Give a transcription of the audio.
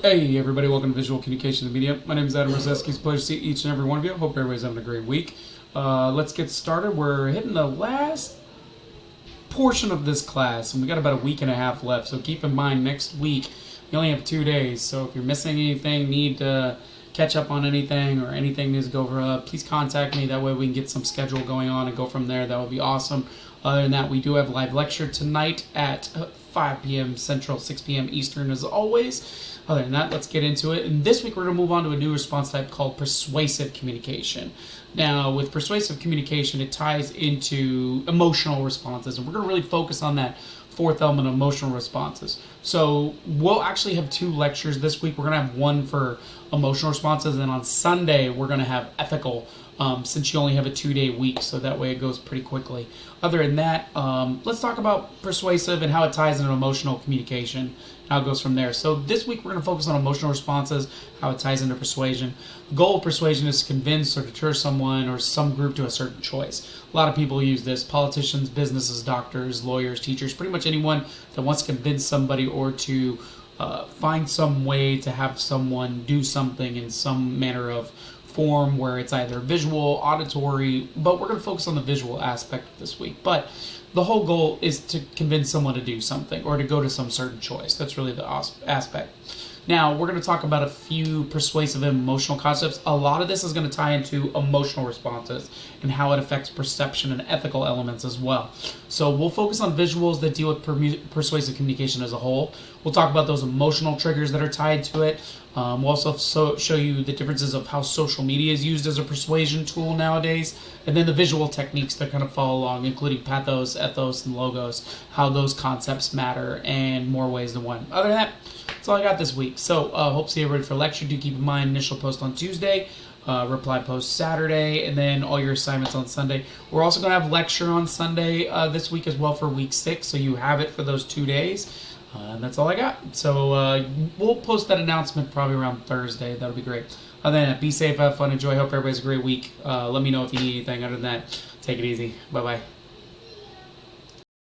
Hey everybody, welcome to Visual Communication and Media. My name is Adam Rozeski. It's a pleasure to see each and every one of you. Hope everybody's having a great week. Let's get started. We're hitting the last portion of this class, and we got about a week and a half left. So keep in mind, next week you only have 2 days. So if you're missing anything, need to catch up on anything, or anything needs to go over, please contact me. That way we can get some schedule going on and go from there. That would be awesome. Other than that, we do have a live lecture tonight at 5 p.m. Central, 6 p.m. Eastern as always. Other than that, let's get into it. And this week we're going to move on to a new response type called persuasive communication. Now, with persuasive communication, it ties into emotional responses, and we're going to really focus on that fourth element of emotional responses. So we'll actually have 2 lectures this week. We're going to have one for emotional responses, and on Sunday we're going to have ethical, since you only have a 2-day week, so that way it goes pretty quickly. Other than that, let's talk about persuasive and how it ties into emotional communication, how it goes from there. So this week we're going to focus on emotional responses, how it ties into persuasion. The goal of persuasion is to convince or deter someone or some group to a certain choice. A lot of people use this: politicians, businesses, doctors, lawyers, teachers, pretty much anyone that wants to convince somebody or to find some way to have someone do something in some manner of form, where it's either visual, auditory, but we're going to focus on the visual aspect this week. But the whole goal is to convince someone to do something or to go to some certain choice. That's really the aspect. Now, we're going to talk about a few persuasive and emotional concepts. A lot of this is going to tie into emotional responses and how it affects perception and ethical elements as well. So we'll focus on visuals that deal with persuasive communication as a whole. We'll talk about those emotional triggers that are tied to it. We'll also show you the differences of how social media is used as a persuasion tool nowadays, and then the visual techniques that kind of follow along, including pathos, ethos, and logos, how those concepts matter, and more ways than one. Other than that, that's all I got this week. So hope to see everybody for lecture. Do keep in mind, initial post on Tuesday, reply post Saturday, and then all your assignments on Sunday. We're also going to have lecture on Sunday this week as well for week 6, so you have it for those 2 days. And that's all I got. So we'll post that announcement probably around Thursday. That'll be great. Other than that, be safe, have fun, enjoy. Hope everybody's a great week. Let me know if you need anything. Other than that, take it easy. Bye-bye.